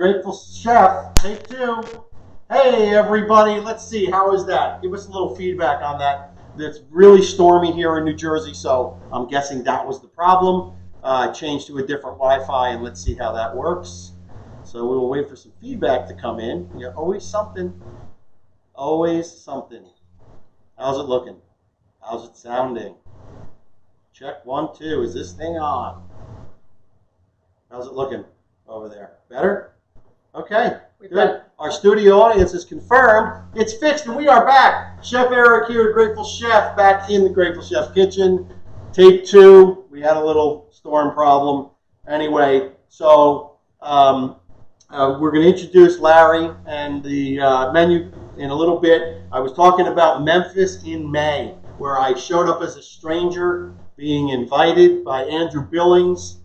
Grateful Chef, take 2. Hey everybody, let's see, how is that? Give us a little feedback on that. It's really stormy here in New Jersey, so I'm guessing that was the problem. Changed to a different Wi-Fi, and let's see how that works. So we will wait for some feedback to come in. Yeah, always something. Always something. How's it looking? How's it sounding? Check 1, 2. Is this thing on? How's it looking over there? Better? Okay, good. Our studio audience is confirmed. It's fixed, and we are back. Chef Eric here at Grateful Chef, back in the Grateful Chef kitchen. Take 2. We had a little storm problem. Anyway, so we're going to introduce Larry and the menu in a little bit. I was talking about Memphis in May, where I showed up as a stranger, being invited by Andrew Billings,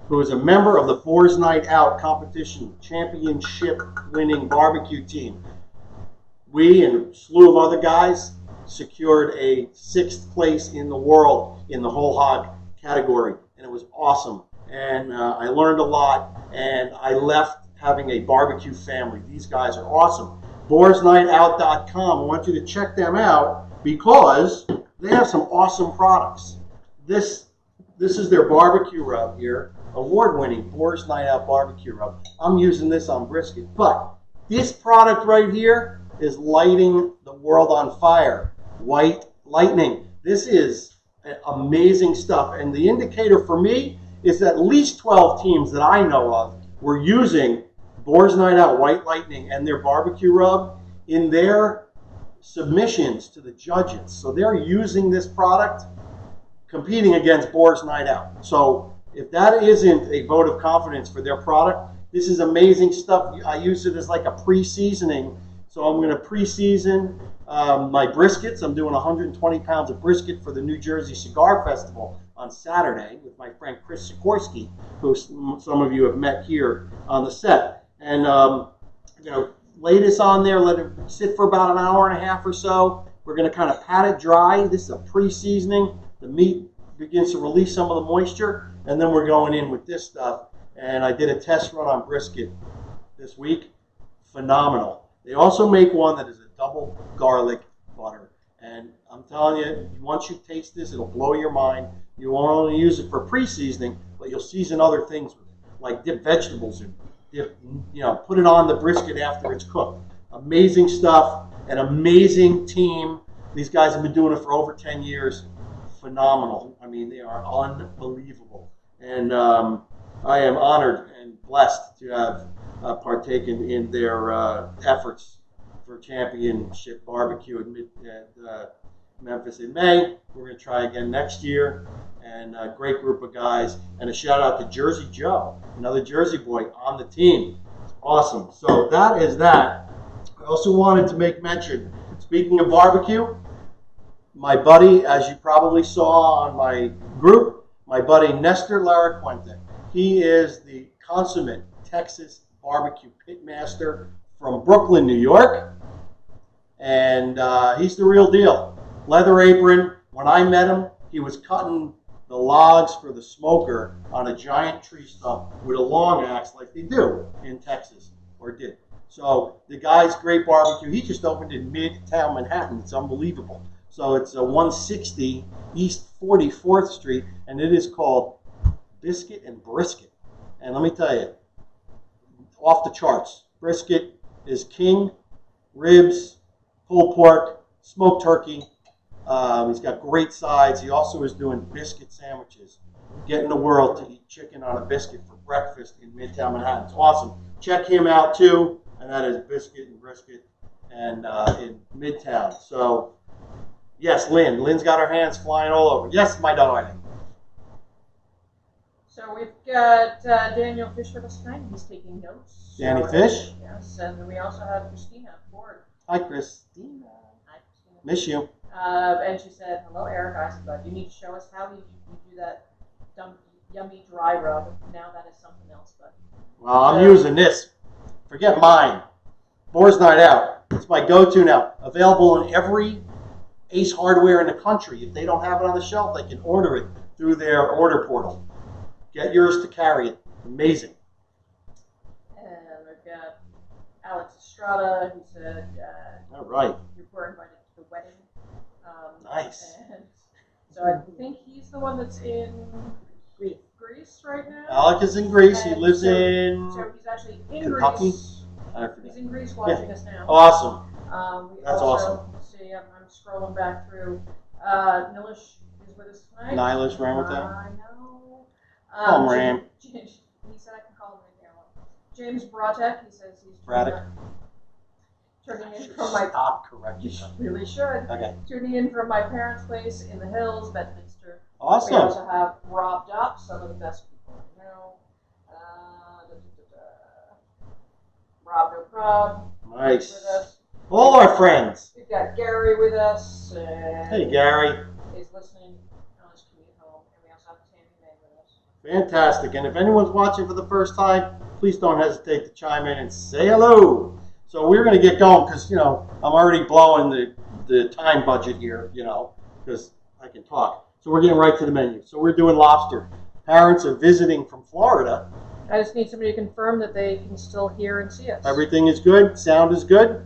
who is a member of the Boars Night Out competition championship winning barbecue team. We and a slew of other guys secured a 6th place in the world in the whole hog category, and it was awesome. And I learned a lot, and I left having a barbecue family. These guys are awesome. BoarsNightOut.com. I want you to check them out because they have some awesome products. This is their barbecue rub here, award-winning Boars Night Out barbecue rub. I'm using this on brisket, but this product right here is lighting the world on fire. White lightning. This is amazing stuff, and the indicator for me is that at least 12 teams that I know of were using Boars Night Out White Lightning and their barbecue rub in their submissions to the judges. So they're using this product competing against Boars Night Out. So if that isn't a vote of confidence for their product, this is amazing stuff. I use it as like a pre-seasoning. So I'm going to pre-season my briskets. I'm doing 120 pounds of brisket for the New Jersey Cigar Festival on Saturday with my friend Chris Sikorsky, who some of you have met here on the set. And lay this on there, let it sit for about an hour and a half or so. We're going to kind of pat it dry. This is a pre-seasoning. The meat begins to release some of the moisture, and then we're going in with this stuff. And I did a test run on brisket this week. Phenomenal. They also make one that is a double garlic butter. And I'm telling you, once you taste this, it'll blow your mind. You won't only use it for pre-seasoning, but you'll season other things with it, like dip vegetables in it. Put it on the brisket after it's cooked. Amazing stuff, an amazing team. These guys have been doing it for over 10 years. Phenomenal. I mean, they are unbelievable. And I am honored and blessed to have partaken in their efforts for championship barbecue at Memphis in May. We're going to try again next year. And a great group of guys. And a shout out to Jersey Joe, another Jersey boy on the team. It's awesome. So that is that. I also wanted to make mention, speaking of barbecue, my buddy, as you probably saw on my group, my buddy Nestor Laracuente. He is the consummate Texas barbecue pitmaster from Brooklyn, New York. And he's the real deal. Leather apron. When I met him, he was cutting the logs for the smoker on a giant tree stump with a long axe like they do in Texas, or did. So the guy's great barbecue. He just opened in Midtown Manhattan. It's unbelievable. So it's a 160 East 44th Street, and it is called Biscuit and Brisket. And let me tell you, off the charts. Brisket is king, ribs, pulled pork, smoked turkey. He's got great sides. He also is doing biscuit sandwiches. Getting the world to eat chicken on a biscuit for breakfast in Midtown Manhattan. It's awesome. Check him out too, and that is Biscuit and Brisket, and in Midtown. So, yes, Lynn. Lynn's got her hands flying all over. Yes, my darling. So we've got Daniel Fish with us tonight. He's taking notes. Danny Fish. Yes, and we also have Christina Ford. Hi, Christina. Hi, Christina. Miss you. And she said, hello, Eric. I said, you need to show us how you do that yummy dry rub. Now that is something else. But well, I'm using this. Forget mine. Boars Night Out. It's my go-to now. Available in every Ace Hardware in the country. If they don't have it on the shelf, they can order it through their order portal. Get yours to carry it. Amazing. And we've Alex Estrada. He said, All right. You were invited to the wedding. Nice. And so I think he's the one that's in Greece right now. Alex is in Greece. He And lives so in he's actually in Kentucky. Greece. I forget. He's in Greece watching us now. Awesome. That's awesome. Let's see, I'm scrolling back through. Nilish is with us tonight. Nihilish Ramortown. I know. Call him Ram. He said I can call him anything I want. James Bratek, he says he's Braddock. turning in from my. Stop correcting You him. really should. Okay. Tuning in from my parents' place in the hills, Bedminster. Awesome. We also have Rob Dupp, some of the best people I know. Rob No Proud. Nice. With us. All our friends. We've got Gary with us. Hey, Gary. He's listening on his commute home. And we also have Tammy May with us. Fantastic. And if anyone's watching for the first time, please don't hesitate to chime in and say hello. So we're going to get going because, I'm already blowing the time budget here, because I can talk. So we're getting right to the menu. So we're doing lobster. Parents are visiting from Florida. I just need somebody to confirm that they can still hear and see us. Everything is good. Sound is good.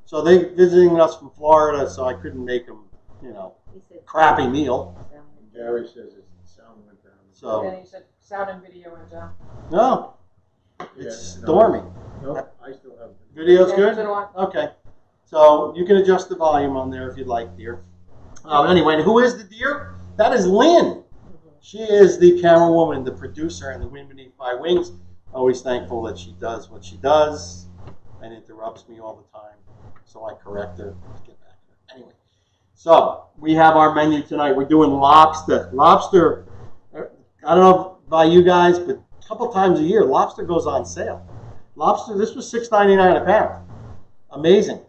So they visiting us from Florida, so I couldn't make them, crappy meal. Gary says his sound went down. So And he said sound and video went down. no, it's stormy. Nope, I still have it. Video's Yeah, good? so do I. Okay. So you can adjust the volume on there if you'd like, dear. Anyway, who is the dear? That is Lynn. She is the camera woman, the producer, and the Wind Beneath My Wings. Always thankful that she does what she does and interrupts me all the time. So I correct her. Let's get back to her. Anyway, so we have our menu tonight. We're doing lobster. Lobster, I don't know about you guys, but a couple times a year, lobster goes on sale. Lobster, this was $6.99 a pound. Amazing.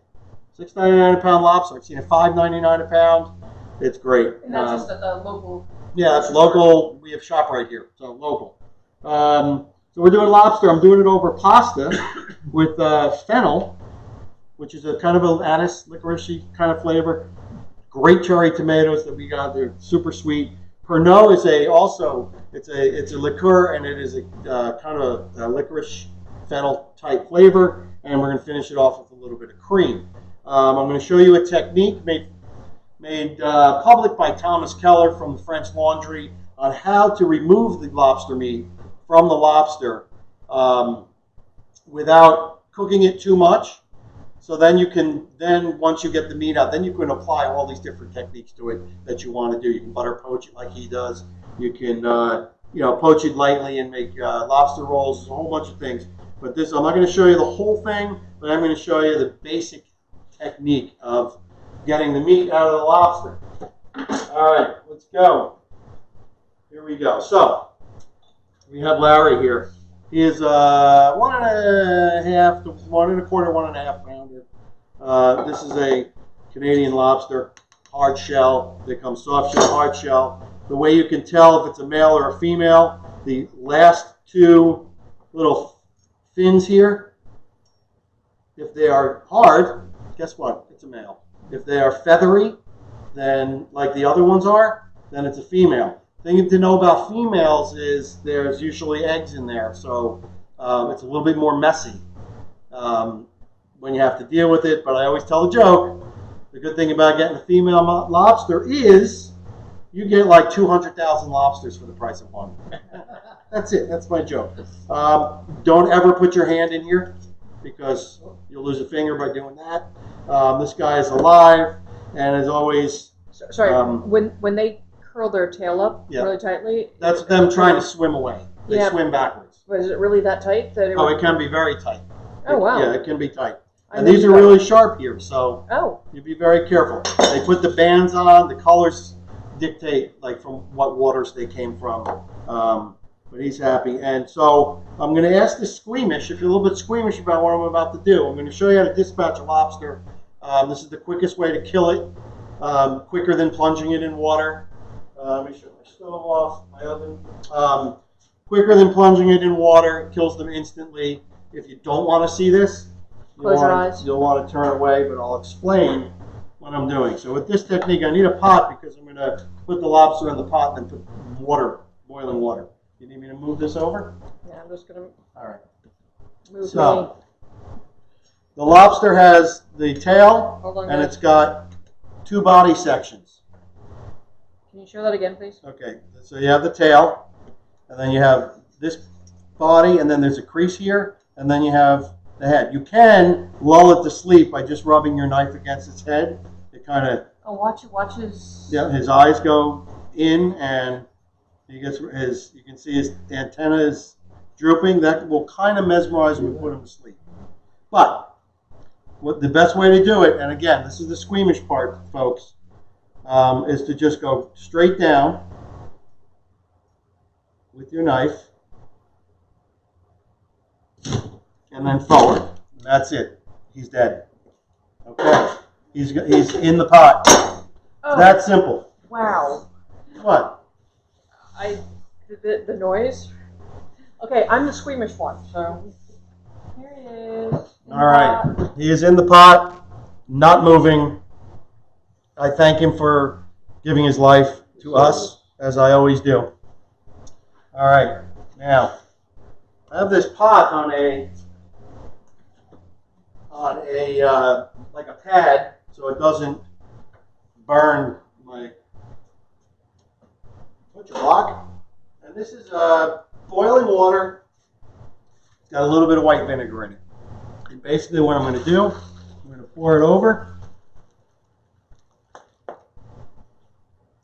$6.99 a pound lobster. I've seen it $5.99 a pound. It's great. And that's just at the local. Yeah, that's local. We have shop right here, so local. So we're doing lobster. I'm doing it over pasta with fennel, which is a kind of an anise, licorice kind of flavor. Great cherry tomatoes that we got. They're super sweet. Pernod is it's a liqueur, and it is a kind of a licorice fennel type flavor. And we're going to finish it off with a little bit of cream. I'm going to show you a technique made public by Thomas Keller from the French Laundry on how to remove the lobster meat from the lobster without cooking it too much. So then once you get the meat out, then you can apply all these different techniques to it that you want to do. You can butter poach it like he does. You can poach it lightly and make lobster rolls. There's a whole bunch of things. But I'm not going to show you the whole thing, but I'm going to show you the basic technique of getting the meat out of the lobster. All right, let's go. Here we go. So we have Larry here. He is 1.5 to 1.25, 1.5 pounder. This is a Canadian lobster, hard shell. They come soft shell, hard shell. The way you can tell if it's a male or a female, the last two little fins here, if they are hard, guess what? It's a male. If they are feathery, then like the other ones are, then it's a female. Thing to know about females is there's usually eggs in there, so it's a little bit more messy when you have to deal with it. But I always tell a joke. The good thing about getting a female lobster is you get like 200,000 lobsters for the price of one. That's it. That's my joke. Don't ever put your hand in here because you'll lose a finger by doing that. This guy is alive, and as always... Sorry, when they curl their tail up really tightly... That's them trying to swim away. They swim backwards. But is it really that tight? That it can be very tight. Oh, wow. Yeah, it can be tight. And these are really sharp here, so you be very careful. They put the bands on. The colors dictate like from what waters they came from. But he's happy. And so I'm going to ask the squeamish, if you're a little bit squeamish about what I'm about to do, I'm going to show you how to dispatch a lobster. This is the quickest way to kill it, quicker than plunging it in water. Let me shut my stove off, my oven. Quicker than plunging it in water, it kills them instantly. If you don't want to see this, close your eyes. You'll want to turn away, but I'll explain what I'm doing. So with this technique, I need a pot because I'm going to put the lobster in the pot and then put water, boiling water. You need me to move this over? Yeah, I'm just going to All right. move So The lobster has the tail, Hold on, and guys. it's got 2 body sections. Can you show that again, please? Okay, so you have the tail, and then you have this body, and then there's a crease here, and then you have the head. You can lull it to sleep by just rubbing your knife against its head. It kind of, Oh, watch his. yeah, his eyes go in, and he gets his. You can see his antenna is drooping. That will kind of mesmerize him and put him to sleep. But what the best way to do it, and again, this is the squeamish part, folks, is to just go straight down with your knife, and then forward. That's it. He's dead. Okay. He's in the pot. Oh, That simple. wow. What? The noise. Okay, I'm the squeamish one, so here he is. All right. He is in the pot, not moving. I thank him for giving his life to us, as I always do. All right. Now, I have this pot on a like a pad, so it doesn't burn my butcher block. And this is boiling water. It's got a little bit of white vinegar in it. And basically what I'm going to do, I'm going to pour it over.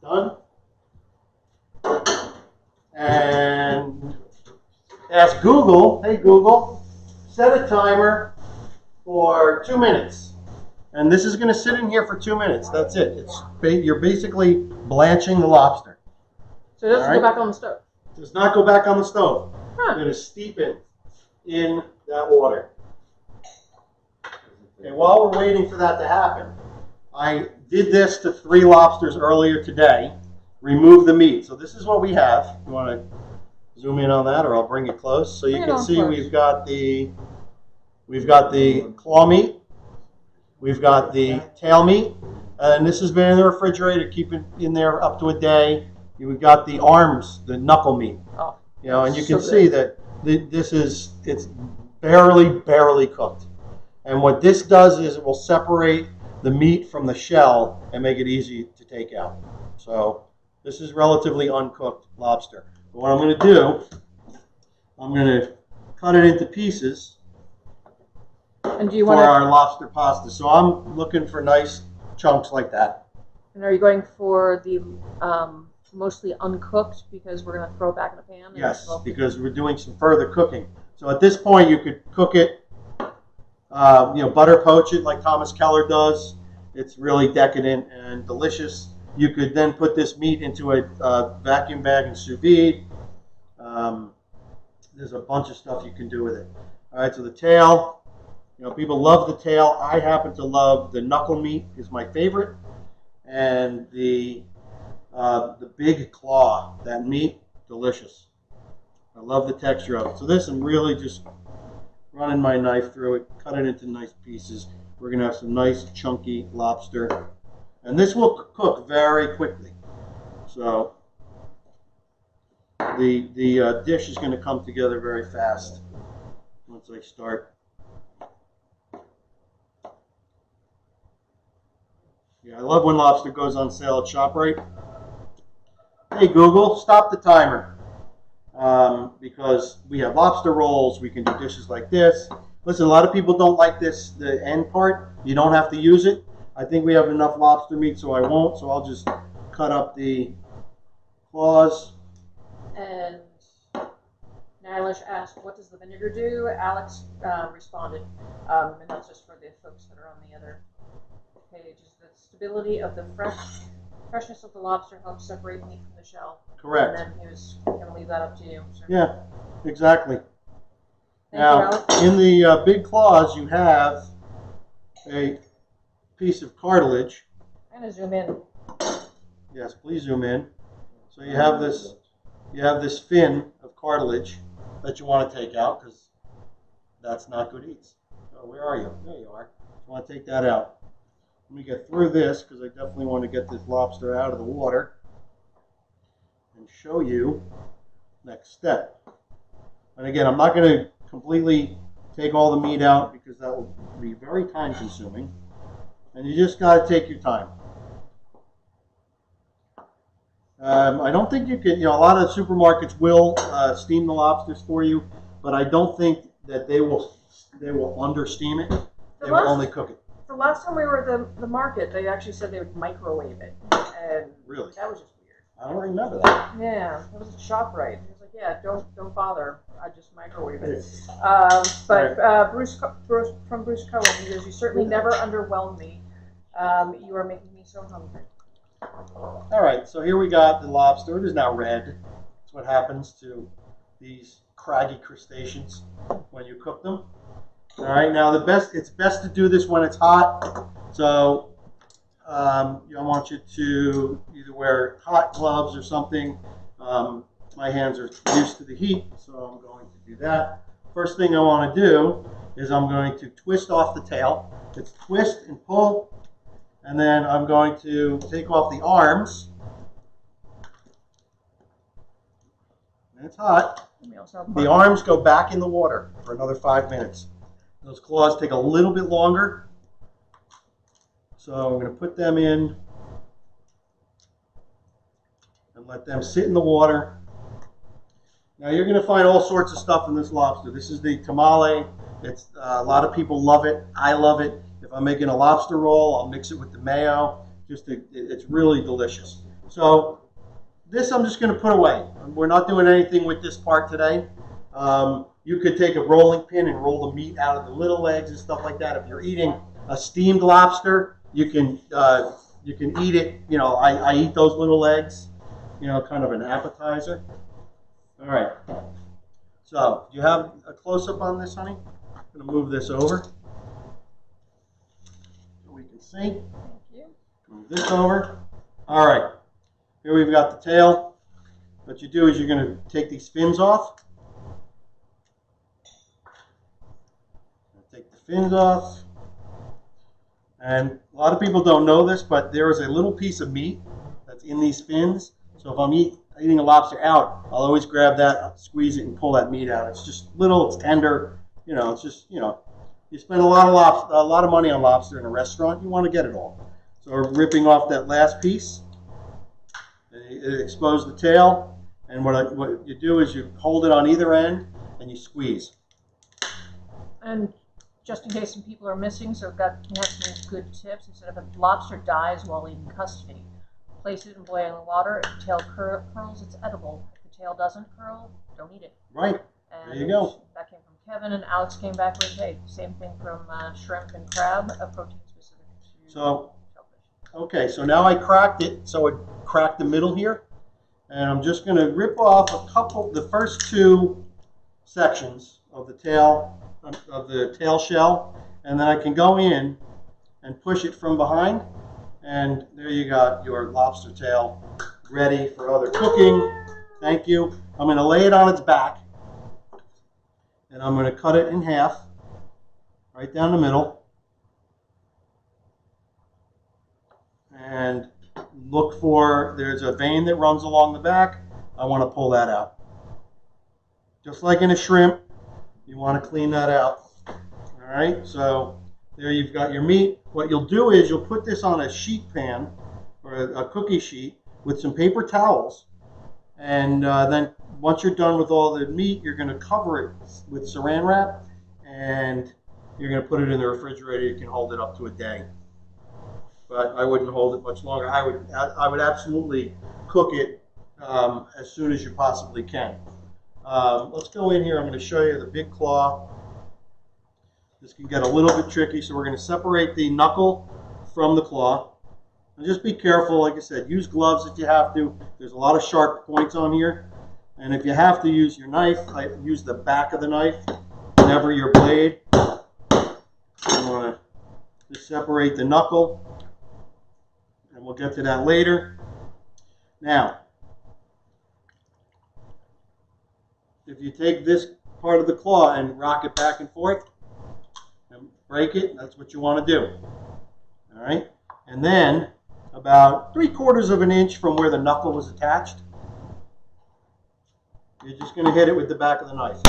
Done. And ask Google, hey Google, set a timer for 2 minutes. And this is going to sit in here for 2 minutes. That's it. You're basically blanching the lobster. So it doesn't All go right. back on the stove. Does not go back on the stove. Huh. You're going to steep it in that water. Okay, while we're waiting for that to happen, I did this to 3 lobsters earlier today. Remove the meat. So this is what we have. You want to zoom in on that, or I'll bring it close so you Bring it can on see close. we've got the claw meat, we've got the tail meat, and this has been in the refrigerator. Keep it in there up to a day. We've got the arms, the knuckle meat. Oh, You know, and you so can see good. that it's barely cooked. And what this does is it will separate the meat from the shell and make it easy to take out. So this is relatively uncooked lobster. But what I'm going to do, I'm going to cut it into pieces And do you for want to? our lobster pasta. So I'm looking for nice chunks like that. And are you going for the mostly uncooked because we're going to throw it back in the pan? And Yes, we'll- because we're doing some further cooking. So at this point, you could cook it, butter poach it like Thomas Keller does. It's really decadent and delicious. You could then put this meat into a vacuum bag and sous vide. There's a bunch of stuff you can do with it. All right, so the tail, people love the tail. I happen to love the knuckle meat is my favorite, and the big claw, that meat, delicious. I love the texture of it. So this, I'm really just running my knife through it, cut it into nice pieces. We're going to have some nice chunky lobster. And this will cook very quickly. So the dish is going to come together very fast once I start. Yeah, I love when lobster goes on sale at ShopRite. Hey Google, stop the timer. Because we have lobster rolls, we can do dishes like this. Listen, a lot of people don't like this, the end part. You don't have to use it. I think we have enough lobster meat, so I won't. So I'll just cut up the claws. And Nylish asked, "What does the vinegar do?" Alex responded, and that's just for the folks that are on the other pages. The stability of the freshness of the lobster helps separate meat from the shell. Correct. And then he was going to leave that up to you. So. Yeah, exactly. Thank you, Now, Alex. in the big claws, you have a piece of cartilage. I'm going to zoom in. Yes, please zoom in. So you have this fin of cartilage that you want to take out because that's not good eats. Oh, where are you? There you are. You want to take that out. Let me get through this because I definitely want to get this lobster out of the water and show you next step. And again, I'm not going to completely take all the meat out because that will be very time consuming. And you just got to take your time. I don't think you can, a lot of supermarkets will steam the lobsters for you, but I don't think that they will under steam it. They will only cook it. The last time we were at the market, they actually said they would microwave it. And really? That was just weird. I don't remember that. Yeah, it was a ShopRite. He was like, yeah, don't bother. I just microwave it. Bruce from Bruce Cohen, he goes, you certainly never underwhelmed me. You are making me so hungry. All right, so here we got the lobster. It is now red. That's what happens to these craggy crustaceans when you cook them. All right, now it's best to do this when it's hot. So I want you to either wear hot gloves or something. My hands are used to the heat, so I'm going to do that. First thing I want to do is I'm going to twist off the tail. It's twist and pull. And then I'm going to take off the arms. And it's hot. The arms go back in the water for another 5 minutes. Those claws take a little bit longer. So I'm going to put them in and let them sit in the water. Now you're going to find all sorts of stuff in this lobster. This is the tamale. It's a lot of people love it. I love it. If I'm making a lobster roll, I'll mix it with the mayo. It's really delicious. So this I'm just going to put away. We're not doing anything with this part today. You could take a rolling pin and roll the meat out of the little legs and stuff like that. If you're eating a steamed lobster, you can eat it. I eat those little legs. Kind of an appetizer. All right. So do you have a close-up on this, honey? I'm going to move this over. See? Thank you. Move this over. All right. Here we've got the tail. What you do is you're going to take these fins off. Take the fins off. And a lot of people don't know this, but there is a little piece of meat that's in these fins. So if I'm eating a lobster out, I'll always grab that, squeeze it, and pull that meat out. It's just little. It's tender. It's just, You spend a lot of money on lobster in a restaurant. You want to get it all. So we're ripping off that last piece. It exposes the tail, and what you do is you hold it on either end and you squeeze. And just in case some people are missing, so we have some good tips. He said if a lobster dies while in custody, place it in boiling water. If the tail curls, it's edible. If the tail doesn't curl, don't eat it. Right. And there you go. That came from Kevin, and Alex came back with, hey, same thing from shrimp and crab, a protein specific to shellfish. Okay, so now I cracked it, so it cracked the middle here, and I'm just going to rip off the first two sections of the tail shell, and then I can go in and push it from behind, and there you got your lobster tail ready for other cooking. Thank you. I'm going to lay it on its back. And I'm going to cut it in half, right down the middle. And look for, there's a vein that runs along the back. I want to pull that out. Just like in a shrimp, you want to clean that out. All right, so there you've got your meat. What you'll do is you'll put this on a sheet pan or a cookie sheet with some paper towels. And then once you're done with all the meat, you're going to cover it with saran wrap, and you're going to put it in the refrigerator. You can hold it up to a day, but I wouldn't hold it much longer. I would absolutely cook it as soon as you possibly can. Let's go in here. I'm going to show you the big claw. This can get a little bit tricky, so we're going to separate the knuckle from the claw. And just be careful, like I said, use gloves if you have to. There's a lot of sharp points on here. And if you have to use your knife, use the back of the knife, never your blade. I want to just separate the knuckle, and we'll get to that later. Now, if you take this part of the claw and rock it back and forth and break it, that's what you want to do. All right? And then about 3/4 of an inch from where the knuckle was attached, you're just going to hit it with the back of the knife.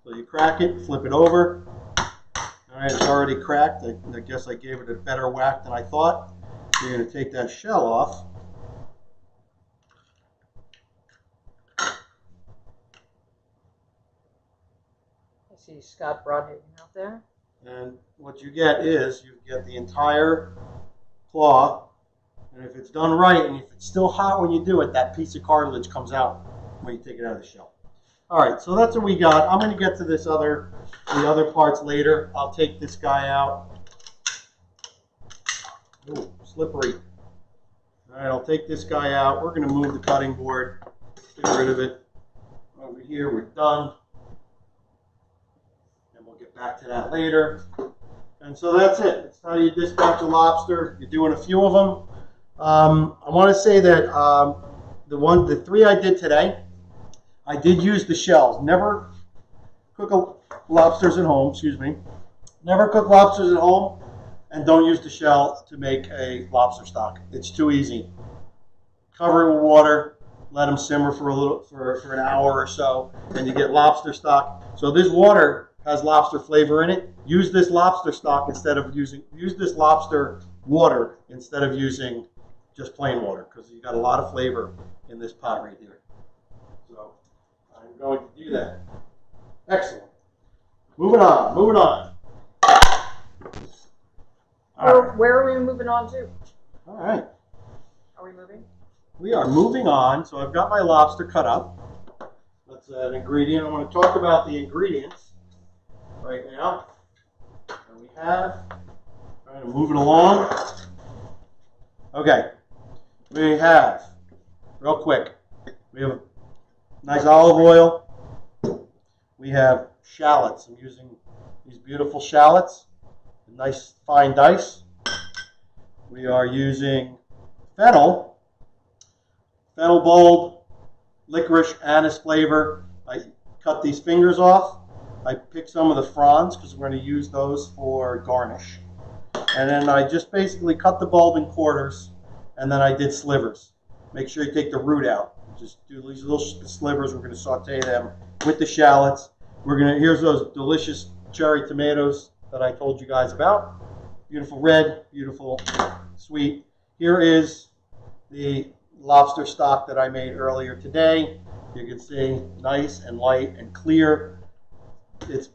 So you crack it, flip it over. All right, it's already cracked. I guess I gave it a better whack than I thought. You're going to take that shell off. I see Scott Broadhaven out there. And what you get is you get the entire claw. And if it's done right, and if it's still hot when you do it, that piece of cartilage comes out when you take it out of the shell. All right, so that's what we got. I'm going to get to the other parts later. I'll take this guy out. Ooh, slippery. All right, I'll take this guy out. We're going to move the cutting board. Get rid of it. Over here, we're done. And we'll get back to that later. And so that's it. That's how you dispatch a lobster. You're doing a few of them. I want to say that the three I did today, I did use the shells. Never cook lobsters at home, excuse me. Never cook lobsters at home and don't use the shell to make a lobster stock. It's too easy. Cover it with water, let them simmer for an hour or so, and you get lobster stock. So this water has lobster flavor in it. Use this lobster stock use this lobster water instead of using just plain water, because you got a lot of flavor in this pot right here. So I'm going to do that. Excellent. Moving on. Where are we moving on to? All right. Are we moving? We are moving on. So I've got my lobster cut up. That's an ingredient. I want to talk about the ingredients right now. And we have, trying to move it along. Okay. We have, real quick, we have nice olive oil. We have shallots. I'm using these beautiful shallots, nice fine dice. We are using fennel bulb, licorice, anise flavor. I cut these fingers off. I picked some of the fronds because we're going to use those for garnish. And then I just basically cut the bulb in quarters, and then I did slivers. Make sure you take the root out. Just do these little slivers. We're going to saute them with the shallots. Here's those delicious cherry tomatoes that I told you guys about. Beautiful red, beautiful sweet. Here is the lobster stock that I made earlier today. You can see nice and light and clear. It's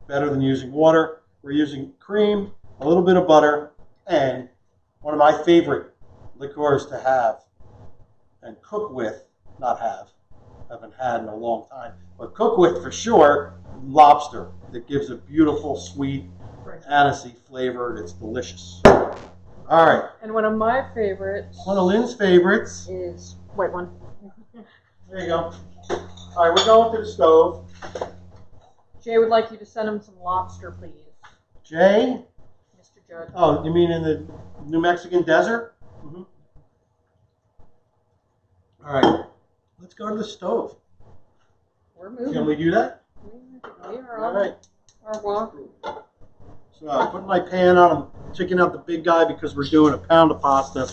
better than using water. We're using cream, a little bit of butter, and one of my favorite liqueurs to have and cook with, haven't had in a long time, but cook with for sure, lobster. That gives a beautiful, sweet, anisey flavor. It's delicious. All right. And one of my favorites. One of Lynn's favorites is, wait, one. There you go. All right, we're going to the stove. Jay would like you to send him some lobster, please. Jay? Mr. Judd. Oh, you mean in the New Mexican desert? Mm-hmm. All right, let's go to the stove. We're moving. Can we do that? We are All on right. our walk. So I put my pan on. I'm taking out the big guy because we're doing a pound of pasta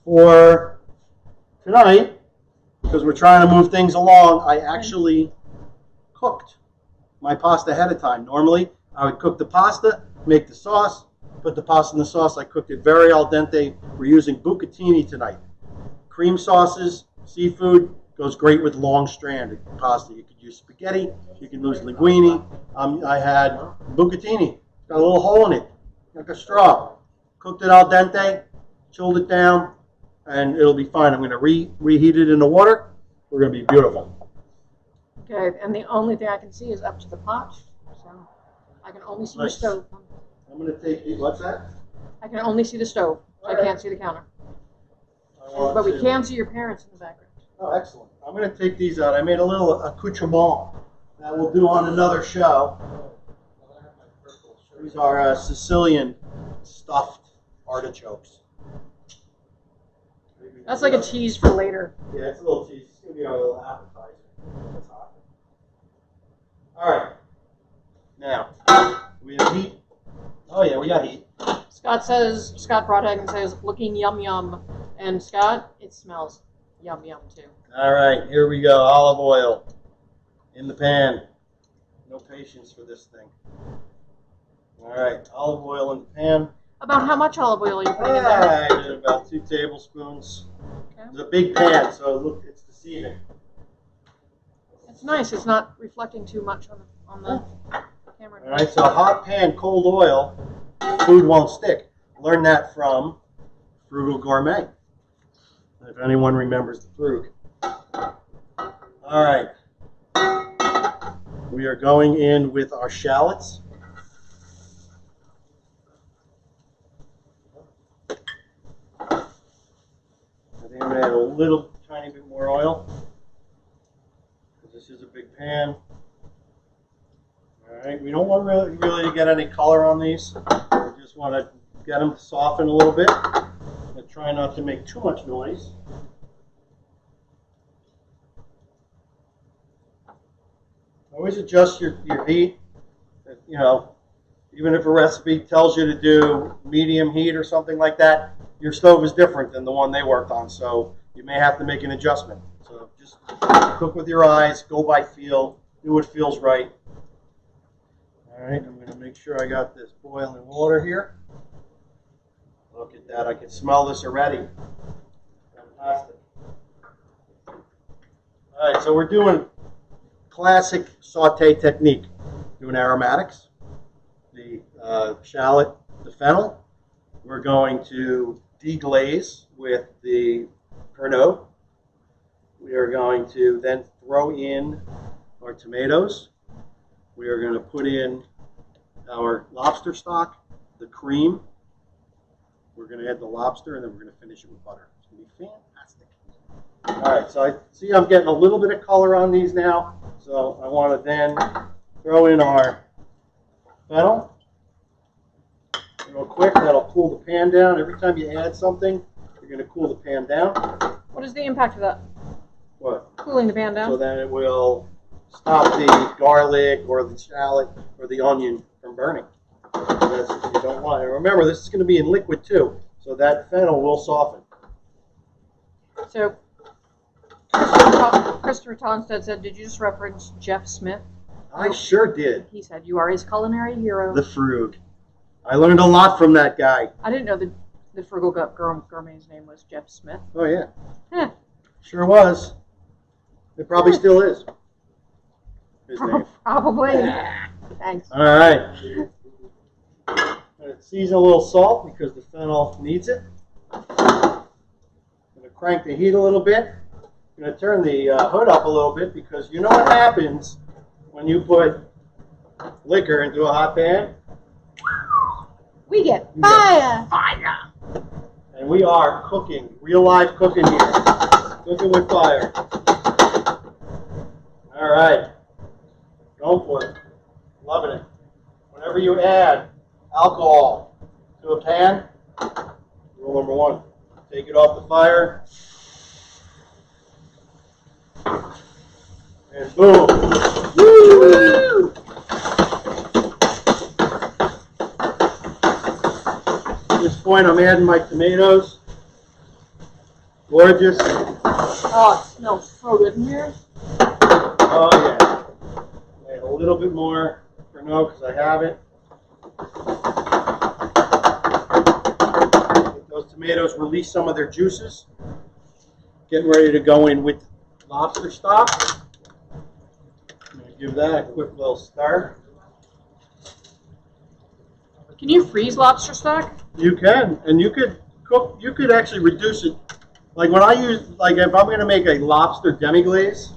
for tonight. Because we're trying to move things along, I actually cooked my pasta ahead of time. Normally, I would cook the pasta, make the sauce, put the pasta in the sauce. I cooked it very al dente. We're using bucatini tonight. Cream sauces, seafood, goes great with long strand pasta. You could use spaghetti, you can use linguine. I had bucatini, got a little hole in it, like a straw. Cooked it al dente, chilled it down, and it'll be fine. I'm going to reheat it in the water. We're going to be beautiful. Okay, and the only thing I can see is up to the pot, so I can only see Nice. the stove. I'm going to take the, what's that? I can only see the stove, so I can't see the counter. But we can see your parents in the background. Oh, excellent. I'm going to take these out. I made a little accoutrement that we'll do on another show. These are Sicilian stuffed artichokes. That's like a tease for later. Yeah, it's a little tease. It's going to be our little appetizer. That's hot. All right. Now, we have heat. Oh, yeah, we got heat. Scott Broadhagen says, looking yum yum. And Scott, it smells yum yum too. All right, here we go. Olive oil in the pan. No patience for this thing. All right, olive oil in the pan. About how much olive oil are you putting in there? I did about 2 tablespoons. Okay. It's a big pan, so look, it's deceiving. It's nice. It's not reflecting too much on the camera. All right, so hot pan, cold oil, food won't stick. Learned that from Frugal Gourmet. If anyone remembers the Frug. All right. We are going in with our shallots. I think I'm going to add a little tiny bit more oil, because this is a big pan. All right, we don't want really to get any color on these. We just want to get them to soften a little bit. And try not to make too much noise. Always adjust your heat. You know, even if a recipe tells you to do medium heat or something like that, your stove is different than the one they worked on, so you may have to make an adjustment. So just cook with your eyes, go by feel, do what feels right. All right, I'm going to make sure I got this boiling water here. Look at that, I can smell this already. Fantastic. All right, so we're doing classic saute technique. Doing aromatics, the shallot, the fennel. We're going to deglaze with the Pernod. We are going to then throw in our tomatoes. We are going to put in our lobster stock, the cream. We're going to add the lobster, and then we're going to finish it with butter. It's going to be fantastic. All right, so I see I'm getting a little bit of color on these now. So I want to then throw in our fennel real quick. That'll cool the pan down. Every time you add something, you're going to cool the pan down. What is the impact of that? What? Cooling the pan down? So then it will stop the garlic or the shallot or the onion from burning. That's what you don't want. And remember, this is going to be in liquid too, so that fennel will soften. So Christopher Tonstead said, did you just reference Jeff Smith? I sure did. He said, you are his culinary hero. The Frug. I learned a lot from that guy. I didn't know the Frugal Gourmet's name was Jeff Smith. Oh, yeah. Huh. Sure was. It probably still is. His name. Probably. Thanks. All right. I'm going to season a little salt because the fennel needs it. I'm going to crank the heat a little bit. I'm going to turn the hood up a little bit because you know what happens when you put liquor into a hot pan? We get fire. Fire. And we are cooking, real live cooking here. Cooking with fire. All right. Go for it. Loving it. Whenever you add alcohol to a pan, rule number 1, take it off the fire. And boom. Woo! At this point, I'm adding my tomatoes. Gorgeous. Oh, it smells so good in here. Oh, yeah. Add a little bit more Pernod because I have it. Let those tomatoes release some of their juices. Getting ready to go in with lobster stock. I'm going to give that a quick little stir. Can you freeze lobster stock? You can, and you could cook. You could actually reduce it. Like when I use, like if I'm going to make a lobster demi-glaze,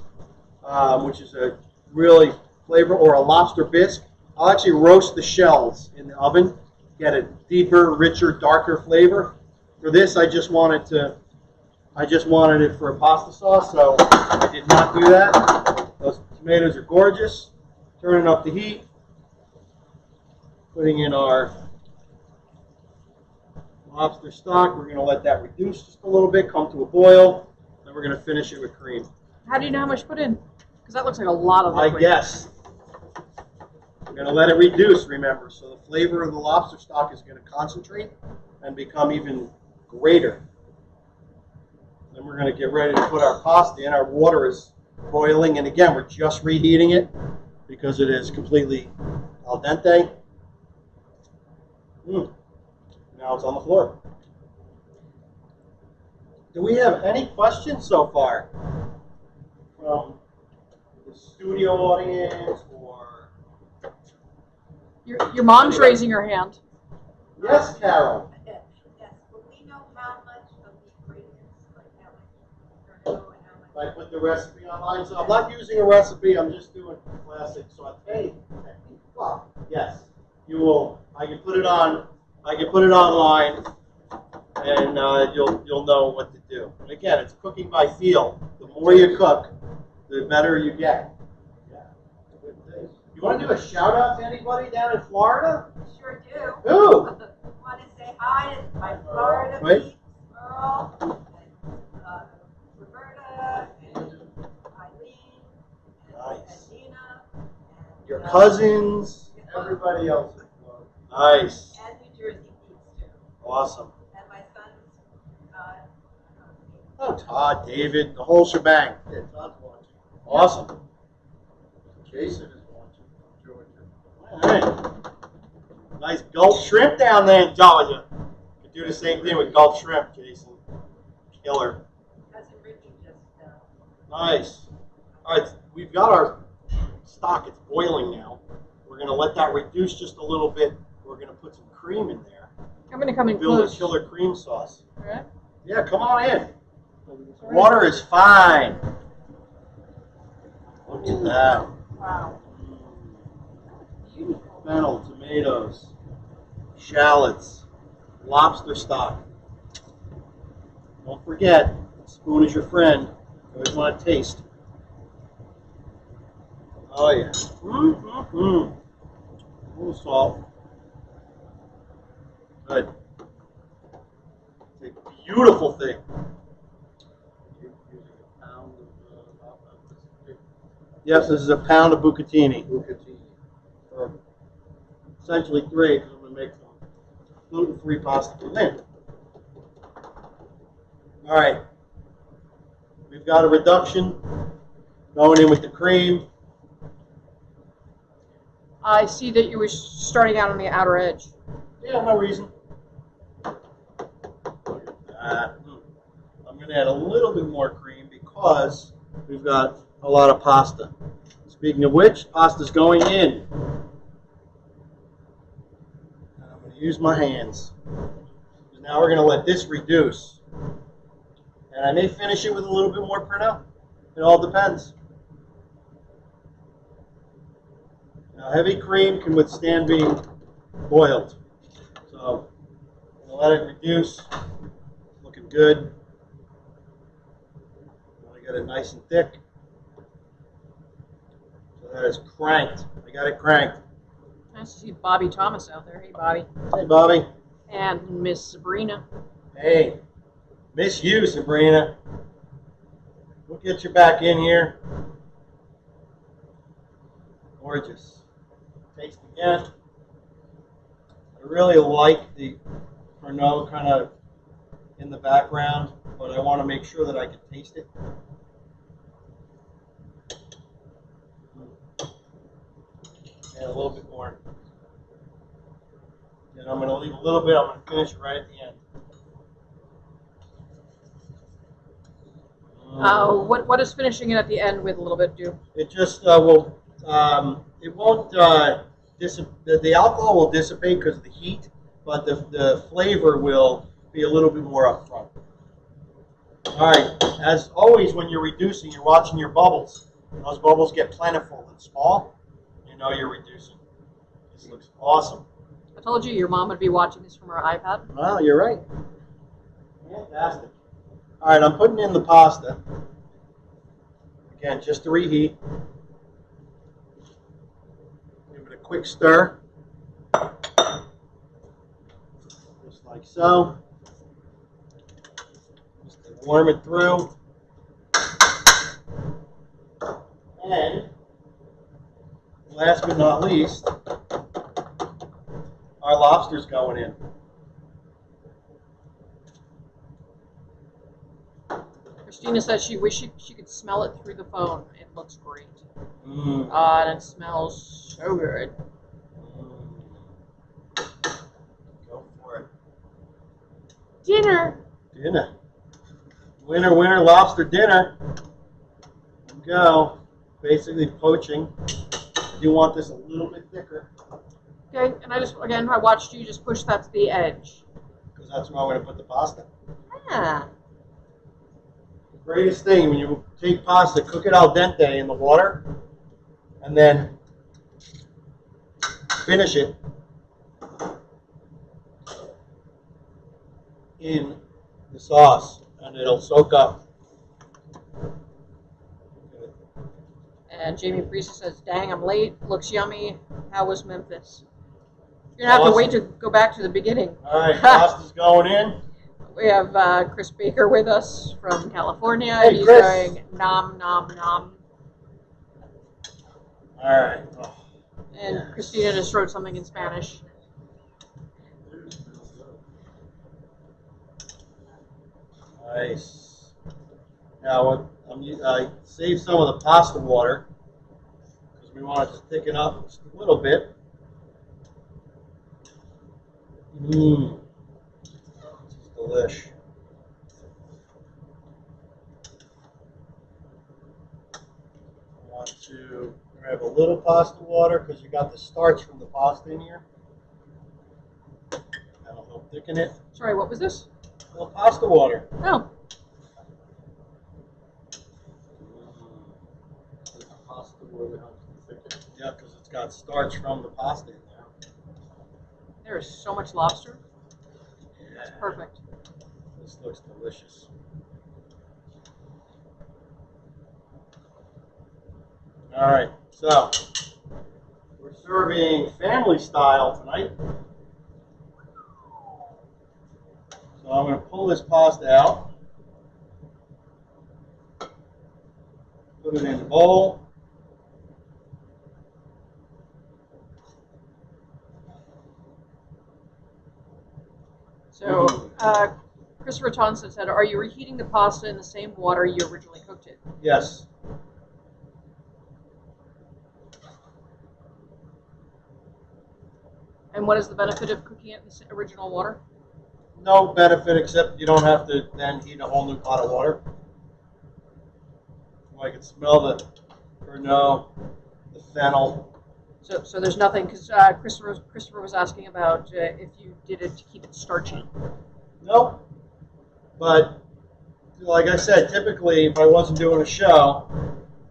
which is a really flavor, or a lobster bisque, I'll actually roast the shells in the oven, get a deeper, richer, darker flavor. For this, I just wanted it for a pasta sauce, so I did not do that. Those tomatoes are gorgeous. Turning up the heat. Putting in our lobster stock. We're going to let that reduce just a little bit, come to a boil. Then we're going to finish it with cream. How do you know how much to put in? Because that looks like a lot of liquid. I guess. We're going to let it reduce, remember. So the flavor of the lobster stock is going to concentrate and become even greater. Then we're going to get ready to put our pasta in. Our water is boiling, and again, we're just reheating it. because it is completely al dente. Now it's on the floor. Do we have any questions so far from the studio audience or? Your mom's raising her hand. Yes, Carol. Yes, will we know how much of the ingredients, like how much Pernod and how much? I put the recipe online, so I'm not using a recipe, I'm just doing classic saute technique. Well, yes, you will. I can put it online, and you'll know what to do. And again, it's cooking by feel. The more you cook, the better you get. Yeah. You want to do a shout out to anybody down in Florida? Sure do. Who? Want to say hi to my Florida Wait. peeps, Earl, and Roberta, and Eileen, Nice. and Nina, and Your cousins. Everybody else is closed. Nice. and New Jersey peeps too, Awesome. and my sons. Oh, Todd, David, the whole shebang. Yeah, Todd's watching. Awesome. Jason is watching from Georgia. All right. Nice Gulf shrimp down there in Georgia. Could do the same thing with Gulf shrimp, Jason. Killer. Cousin Ricky just. Nice. All right, we've got our stock. It's boiling now. We're going to let that reduce just a little bit. We're going to put some cream in there. I'm gonna come in Build a close. killer cream sauce. All right. Yeah, come on in. The water is fine. Look at that. Wow. Beautiful. Fennel, tomatoes, shallots, lobster stock. Don't forget, spoon is your friend. You always want to taste. Oh yeah. A little salt. Good. It's a beautiful thing. You're using a pound of Yes, this is a pound of bucatini. bucatini. Or essentially 3, because I'm going to make some gluten-free pasta for Lynn. All right. We've got a reduction going in with the cream. I see that you were starting out on the outer edge. Yeah, no reason. Look at that. I'm going to add a little bit more cream because we've got a lot of pasta. Speaking of which, pasta's going in. And I'm going to use my hands. Because now we're going to let this reduce. And I may finish it with a little bit more Pernod. It all depends. Now, heavy cream can withstand being boiled. So, I'm going to let it reduce. Looking good. I want to get it nice and thick. So that is cranked. I got it cranked. Nice to see Bobby Thomas out there. Hey, Bobby. Hey, Bobby. And Miss Sabrina. Hey. Miss you, Sabrina. We'll get you back in here. Gorgeous. Taste again. I really like the Pernod kind of in the background, but I want to make sure that I can taste it. And a little bit more. And I'm going to leave a little bit. I'm going to finish it right at the end. What does finishing it at the end with a little bit do? It just will. It won't. The alcohol will dissipate because of the heat, but the flavor will be a little bit more upfront. All right. As always, when you're reducing, you're watching your bubbles. When those bubbles get plentiful and small, you know you're reducing. This looks awesome. I told you your mom would be watching this from her iPad. Well, you're right. Fantastic. All right, I'm putting in the pasta. Again, just to reheat. Give it a quick stir. Just like so. Just to warm it through. And last but not least, our lobster's going in. Christina says she wishes she could smell it through the phone. It looks great. Mm. And it smells so good. Go for it. Dinner. Dinner. Winner, winner, lobster dinner. There we go. Basically poaching. I do want this a little bit thicker Okay, and I watched you just push that to the edge. because that's where I'm going to put the pasta. Ah. The greatest thing when you take pasta, cook it al dente in the water, and then finish it in the sauce, and it'll soak up. And Jamie Priest says, "Dang, I'm late. Looks yummy. How was Memphis?" You're gonna have to wait to go back to the beginning. All right, pasta's going in. We have Chris Baker with us from California. Hey, He's Chris. going nom nom nom. All right. Oh, And yes. Christina just wrote something in Spanish. Nice. Now, I saved some of the pasta water because we want it to thicken up just a little bit. Mmm. This is delish. I want to grab a little pasta water because you got the starch from the pasta in here. That'll help thicken it. Sorry, what was this? A little pasta water. Oh, Pasta really helps to thicken. Yeah, because it's got starch from the pasta in there. there is so much lobster. That's Yeah. perfect. This looks delicious. All right, so we're serving family style tonight. So I'm going to pull this pasta out, put it in the bowl. So, Christopher Thompson said, "Are you reheating the pasta in the same water you originally cooked it?" Yes. And what is the benefit of cooking it in the original water? No benefit except you don't have to then heat a whole new pot of water. I can smell the Pernod, the Fennel. So there's nothing, because Christopher was asking about if you did it to keep it starchy. Nope. But like I said, typically if I wasn't doing a show,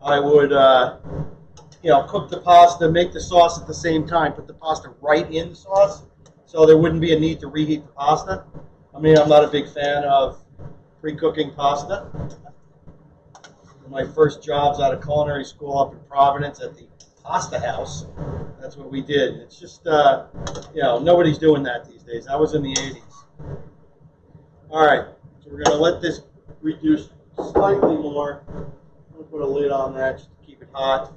I would cook the pasta, make the sauce at the same time, put the pasta right in the sauce, so there wouldn't be a need to reheat the pasta. I mean, I'm not a big fan of pre-cooking pasta. My first jobs out of culinary school up in Providence at the Pasta House, that's what we did. It's just, nobody's doing that these days. That was in the 80s. All right, so we're going to let this reduce slightly more. I'm going to put a lid on that just to keep it hot.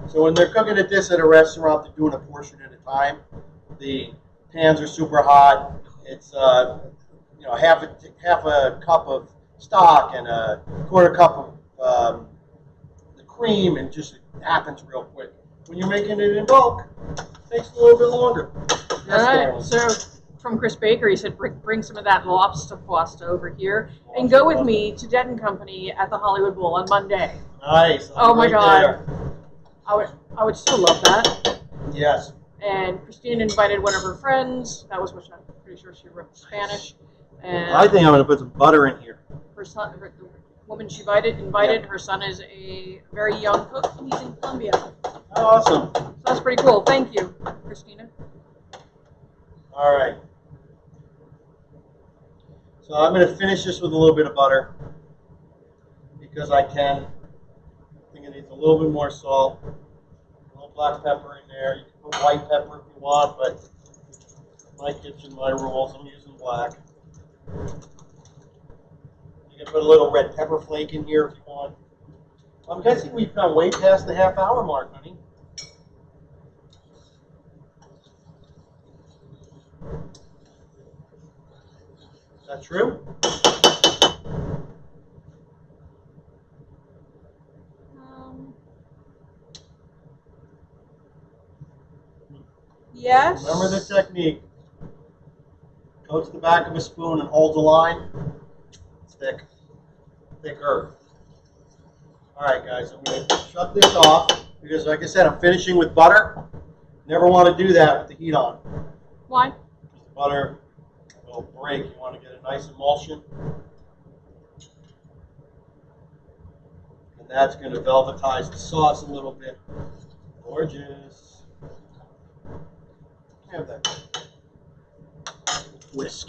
So when they're cooking at this at a restaurant, they're doing a portion at a time. The pans are super hot. It's half a cup of stock and a quarter cup of the cream, and just it happens real quick. When you're making it in bulk, it takes a little bit longer. All right. So from Chris Baker, he said, bring some of that lobster pasta over here and go with me to Dead and Company at the Hollywood Bowl on Monday. Nice. Oh my right God. there. I would so love that. Yes. And Christine invited one of her friends. That was which I'm pretty sure she wrote Spanish. And I think I'm going to put some butter in here. her son, the woman she invited. Her son is a very young cook. He's in Colombia. Awesome. So that's pretty cool. Thank you, Christina. All right. So I'm going to finish this with a little bit of butter because I can. I think it needs a little bit more salt, a little black pepper in there. You can put white pepper if you want, but my kitchen, my rules, I'm using black. You can put a little red pepper flake in here if you want. I'm guessing we've gone way past the half-hour mark, honey. that true? Yes. Remember the technique. Go to the back of a spoon and hold the line. It's thick. Thicker. All right, guys, I'm going to shut this off because, like I said, I'm finishing with butter. Never want to do that with the heat on. Why? Because the butter will break. You want to get a nice emulsion. And that's going to velvetize the sauce a little bit. Gorgeous. Have that whisk.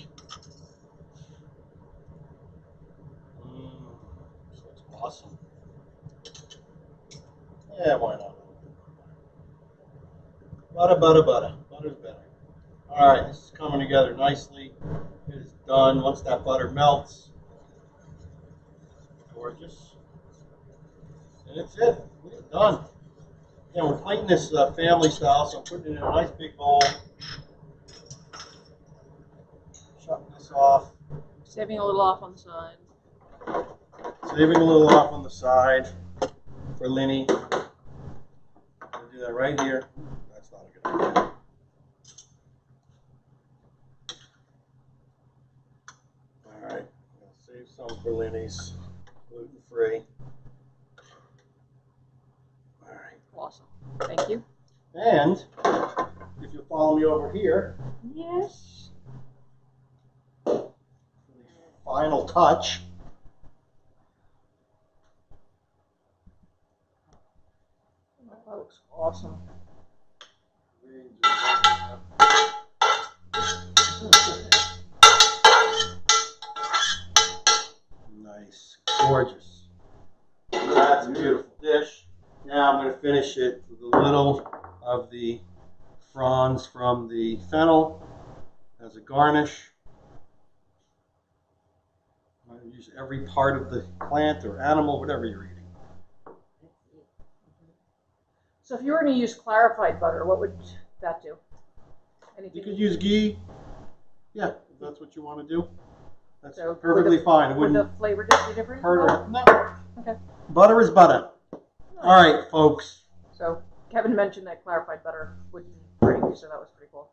That's awesome. Yeah, why not? Butter. Butter's better. All right, this is coming together nicely. It is done. Once that butter melts, gorgeous. And that's it. We're done. Yeah, we're plating this family style, so I'm putting it in a nice big bowl. Shutting this off. Saving a little off on the side. Saving a little off on the side for Linny. I'll do that right here. That's not a good idea. All right, I'll save some for Linny's, gluten-free. All right. Awesome. Thank you. And if you follow me over here, Yes. for the final touch. That looks awesome. Nice, gorgeous. That's a beautiful dish. Now I'm going to finish it with a little of the fronds from the fennel as a garnish. I'm going to use every part of the plant or animal, whatever you're eating. So if you were going to use clarified butter, what would that do? Anything? You could use ghee. Yeah, if that's what you want to do. That's So perfectly fine. It Would wouldn't the flavor just be different? hurt. No. Okay. Butter is butter. All right, folks. So Kevin mentioned that clarified butter wouldn't break, so that was pretty cool.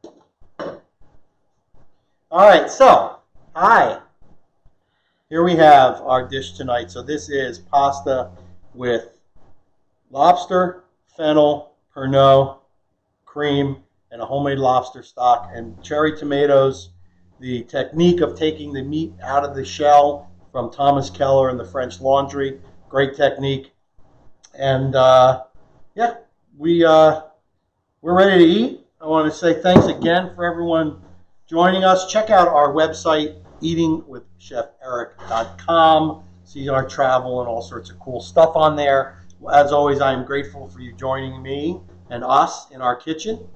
All right, so, hi. Here we have our dish tonight. So this is pasta with lobster, fennel, Pernod, cream, and a homemade lobster stock, and cherry tomatoes. The technique of taking the meat out of the shell from Thomas Keller in the French Laundry. Great technique. And yeah, we're ready to eat. I want to say thanks again for everyone joining us. Check out our website, eatingwithcheferic.com. See our travel and all sorts of cool stuff on there. As always, I am grateful for you joining me and us in our kitchen.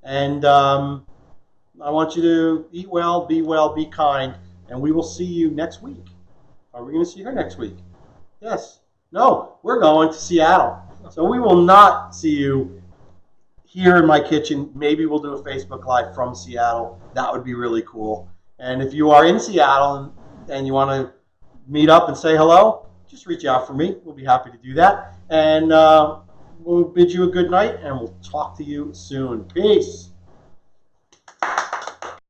And I want you to eat well, be kind, and we will see you next week. Are we going to see her next week? Yes. No, we're going to Seattle. So we will not see you here in my kitchen. Maybe we'll do a Facebook Live from Seattle. That would be really cool. And if you are in Seattle and you want to meet up and say hello, just reach out for me. We'll be happy to do that. And we'll bid you a good night, and we'll talk to you soon. Peace.